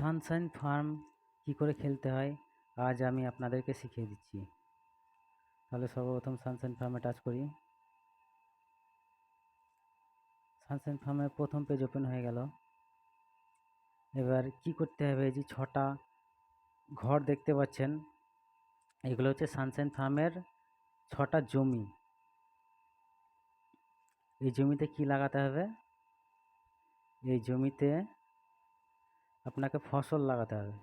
Sunshine farm কি করে খেলতে হয় আজ আমি আপনাদেরকে শিখিয়ে দিচ্ছি। তাহলে সর্বপ্রথম সানশাইন ফার্মে টাচ করি। সানশাইন ফার্মের প্রথম পেজ ওপেন হয়ে গেল। এবার কি করতে হবে, এই যে 6টা ঘর দেখতে পাচ্ছেন, এগুলো হচ্ছে সানশাইন ফার্মের 6টা জমি। এই জমিতে কি লাগাতে হবে, এই জমিতে আপনাকে ফসল লাগাতে হবে।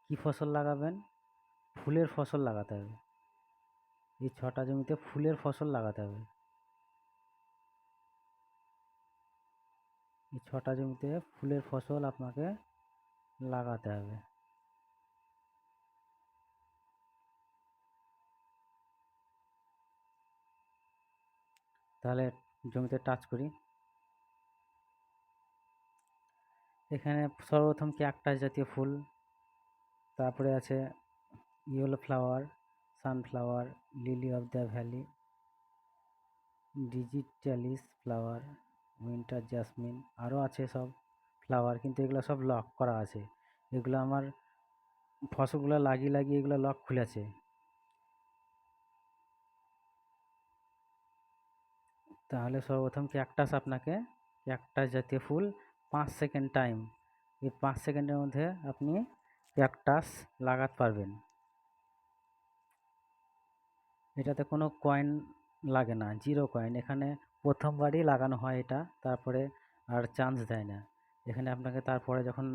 কি ফসল লাগাবেন? ফুলের ফসল লাগাতে হবে। এই 6টা জমিতে ফুলের ফসল লাগাতে হবে। এই 6টা জমিতে ফুলের ফসল আপনাকে লাগাতে হবে। তাহলে জমিতে টাচ করি। এখানে সর্বপ্রথম ক্যাকটাস জাতীয় ফুল, তারপরে আছে yellow flower, sunflower, lily of the valley, digitalis flower, winter jasmine, আরও আছে সব ফ্লাওয়ার, কিন্তু এগুলো সব লক করা আছে। এগুলো আমার ফসলগুলো লাগিয়ে লাগিয়ে এগুলো লক খুলেছে। তাহলে সর্বপ্রথম ক্যাকটাস জাতীয় ফুল 5 সেকেন্ড টাইম, এই 5 সেকেন্ডের মধ্যে আপনি ক্যাকটাস লাগাতে পারবেন। এটাতে কোনো কয়েন লাগে না, 0 কয়েন। এখানে প্রথমবারই লাগানো হয় এটা, তারপরে আর চান্স দেয় না। এখানে আপনাকে তারপরে যখন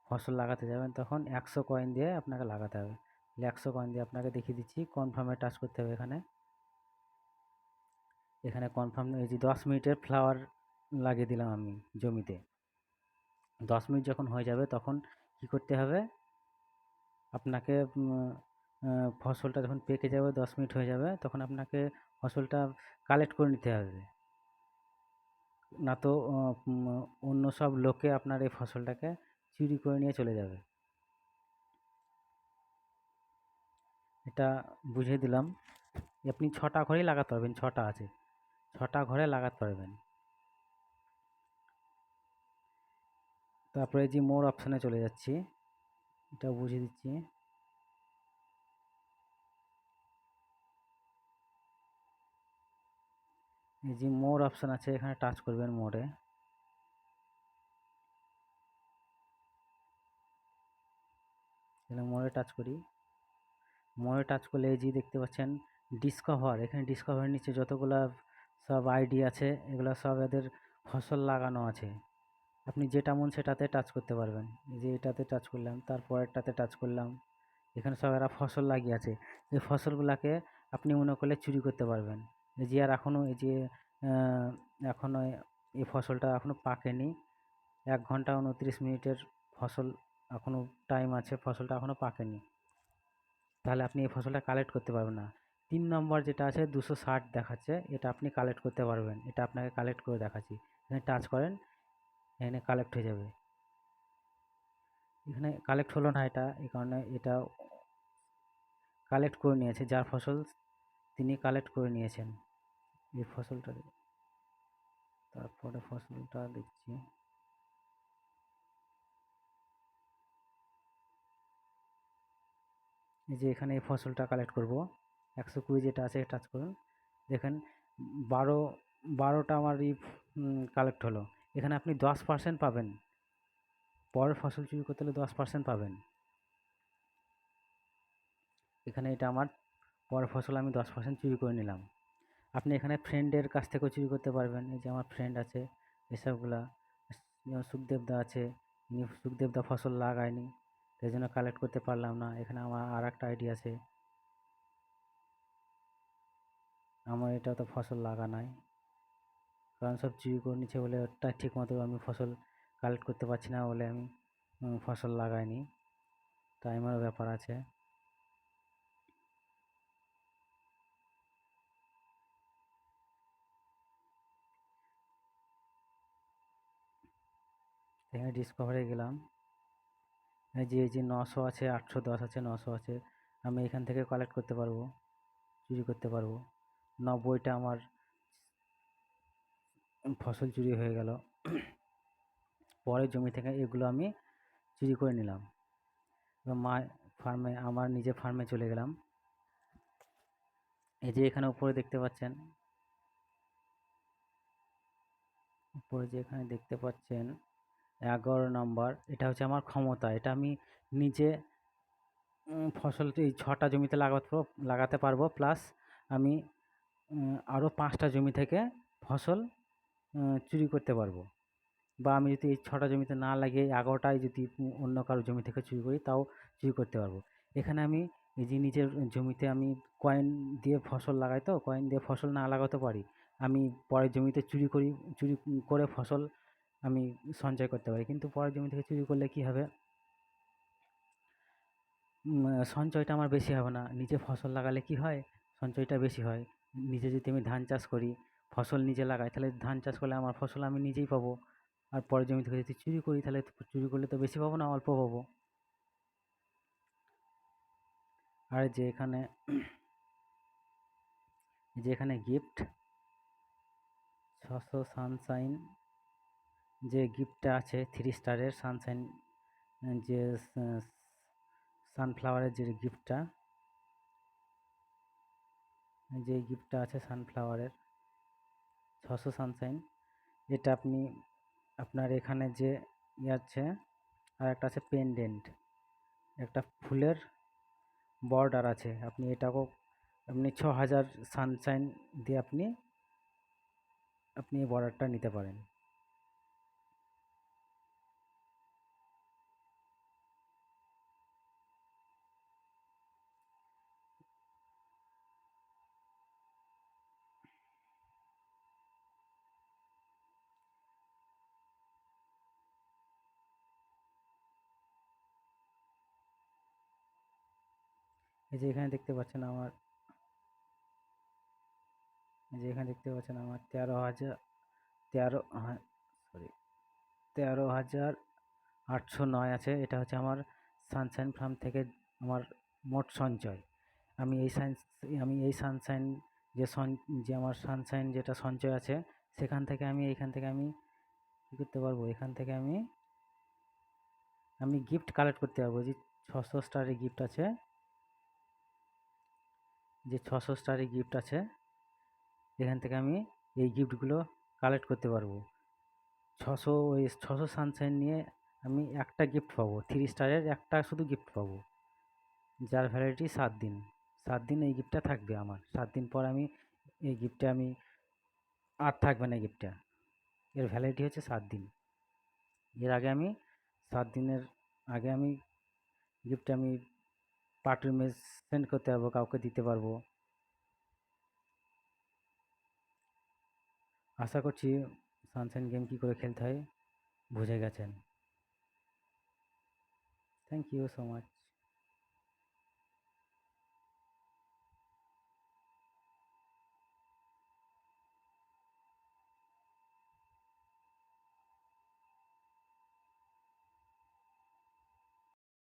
ফসল লাগাতে যাবেন তখন 100 কয়েন দিয়ে আপনাকে লাগাতে হবে। 100 কয়েন দিয়ে আপনাকে দেখিয়ে দিচ্ছি। কনফার্মে টাচ করতে হবে। এখানে কনফার্ম, এই যে 10 মিনিটের ফ্লাওয়ার লাগিয়ে দিলাম আমি জমিতে। 10 মিনিট যখন হয়ে যাবে তখন কি করতে হবে, আপনাকে ফসলটা যখন পেকে যাবে, 10 মিনিট হয়ে যাবে, তখন আপনাকে ফসলটা কালেক্ট করে নিতে হবে। না তো অন্য সব লোকে আপনার এই ফসলটাকে চুরি করে নিয়ে চলে যাবে। এটা বুঝিয়ে দিলাম। আপনি 6টা ঘরেই লাগাতে পারবেন, 6টা আছে, 6টা ঘরে লাগাতে পারবেন। তারপরে যে মোর অপশানে চলে যাচ্ছি, এটা বুঝিয়ে দিচ্ছি। এই যে মোর অপশান আছে, এখানে টাচ করবেন মোরে। মোরে টাচ করি। মোরে টাচ করলে এই যে দেখতে পাচ্ছেন ডিসকভার, এখানে ডিসকভারের নিচে যতগুলা সব আইডি আছে, এগুলো সব এদের ফসল লাগানো আছে। আপনি যেটা মন সেটাতে টাচ করতে পারবেন। এই যে এটাতে টাচ করলাম, তারপরেরটাতে টাচ করলাম, এখানে সব এরা ফসল লাগিয়ে আছে। এই ফসলগুলাকে আপনি মনে করলে চুরি করতে পারবেন। এই যে আর এখনও এই যে এখনও এই ফসলটা এখনও পাকেনি, 1 ঘন্টা 29 মিনিটের ফসল এখনও টাইম আছে, ফসলটা এখনও পাকেনি। তাহলে আপনি এই ফসলটা কালেক্ট করতে পারবেন না। 3 নম্বর যেটা আছে 260 দেখাচ্ছে, এটা আপনি কালেক্ট করতে পারবেন। এটা আপনাকে কালেক্ট করে দেখাচ্ছি। এখানে টাচ করেন, এখানে কালেক্ট হয়ে যাবে। এখানে কালেক্ট হলো না এটা, এই কারণে এটা কালেক্ট করে নিয়েছে, যার ফসল তিনি কালেক্ট করে নিয়েছেন এই ফসলটা। তারপরে ফসলটা দেখছি, এই যে এখানে এই ফসলটা কালেক্ট করব। 120 যেটা আছে টাচ করুন, দেখেন 12টা আমার কালেক্ট হলো। এখানে আপনি 10% পাবেন, পরের ফসল চুরি করতে হলে 10% পাবেন। এখানে এটা আমার পরের ফসল, আমি 10% চুরি করে নিলাম। আপনি এখানে ফ্রেন্ডের কাছ থেকেও চুরি করতে পারবেন। এই যে আমার ফ্রেন্ড আছে, এসবগুলা সুখদেবদা আছে, সুখদেবদা ফসল লাগায়নি, সেই জন্য কালেক্ট করতে পারলাম না। এখানে আমার আর একটা আইডি আছে, আমার এটা তো ফসল লাগা নাই, কারণ সব চুরি করে নিচ্ছে বলে ওটা ঠিক মতো আমি ফসল কালেক্ট করতে পারছি না বলে আমি ফসল লাগাইনি, টাইমেরও ব্যাপার আছে। এখানে ডিসকভারে গেলাম, এই যে 900 আছে, 810 আছে, 900 আছে, আমি এখান থেকে কালেক্ট করতে পারবো, চুরি করতে পারবো। 90টা আমার ফসল চুরি হয়ে গেল। পরের জমি থেকে এগুলো আমি চুরি করে নিলাম। এবার আমার নিজের ফার্মে চলে গেলাম। এই যে এখানে উপরে দেখতে পাচ্ছেন, উপরে যে এখানে দেখতে পাচ্ছেন 11 নম্বর, এটা হচ্ছে আমার ক্ষমতা। এটা আমি নিজে ফসলটি এই 6টা জমিতে লাগাতে পারবো, প্লাস আমি আরও 5টা জমি থেকে ফসল চুরি করতে পারবো। বা আমি যদি এই 6টা জমিতে না লাগিয়ে 11টায় যদি অন্য কারো জমি থেকে চুরি করি, তাও চুরি করতে পারবো। এখানে আমি এই যে নিজের জমিতে আমি কয়েন দিয়ে ফসল লাগাই, তো কয়েন দিয়ে ফসল না লাগাতে পারি, আমি পরের জমিতে চুরি করে ফসল আমি সঞ্চয় করতে পারি। কিন্তু পরের জমি থেকে চুরি করলে কী হবে, সঞ্চয়টা আমার বেশি হবে না। নিজে ফসল লাগালে কি হয়, সঞ্চয়টা বেশি হয়। নিজে যদি আমি ধান চাষ করি, ফসল নিজে লাগাই, তাহলে ধান চাষ করলে আমার ফসল আমি নিজেই পাবো। আর পরের জমি থেকে যদি চুরি করি, তাহলে চুরি করলে তো বেশি পাবো না, অল্প পাবো। আর যে এখানে গিফট 600 সানশাইন, যে গিফটটা আছে 3 স্টারের সানশাইন, যে সানফ্লাওয়ারের যে গিফটটা আছে সানফ্লাওয়ারের 600 সানশাইন, এটা আপনি আপনার এখানে যে আছে, আর একটা আছে পেনডেন্ট, একটা ফুলের বর্ডার আছে, আপনি 6000 সানশাইন দিয়ে আপনি এই বর্ডারটা নিতে পারেন। এই যে এখানে দেখতে পাচ্ছেন আমার এই যে এখানে দেখতে পাচ্ছেন আমার 13,809 আছে। এটা হচ্ছে আমার সানশাইন ফার্ম থেকে আমার মোট সঞ্চয়। আমি এই সাইন্স আমি এই সানশাইন যে আমার সানশাইন যেটা সঞ্চয় আছে, এইখান থেকে আমি কী করতে পারবো, এখান থেকে আমি গিফট কালেক্ট করতে পারবো। যে 600 স্টারের গিফট আছে, এখান থেকে আমি এই গিফটগুলো কালেক্ট করতে পারবো। 600 সানশাইন নিয়ে আমি একটা গিফট পাবো, 3 স্টারের একটা শুধু গিফট পাবো, যার ভ্যালিডিটি 7 দিন। 7 দিন এই গিফটটা থাকবে আমার। 7 দিন পর এই গিফটে আর থাকবে না এই গিফটটা। এর ভ্যালিডিটি হচ্ছে 7 দিন। এর আগে 7 দিনের আগে গিফট পার্টির মেসেজ সেন্ড করতে পারবো, কাউকে দিতে পারবো। আশা করছি সানশাইন গেম কী করে খেলতে হয় বুঝে গেছেন। Thank you so much.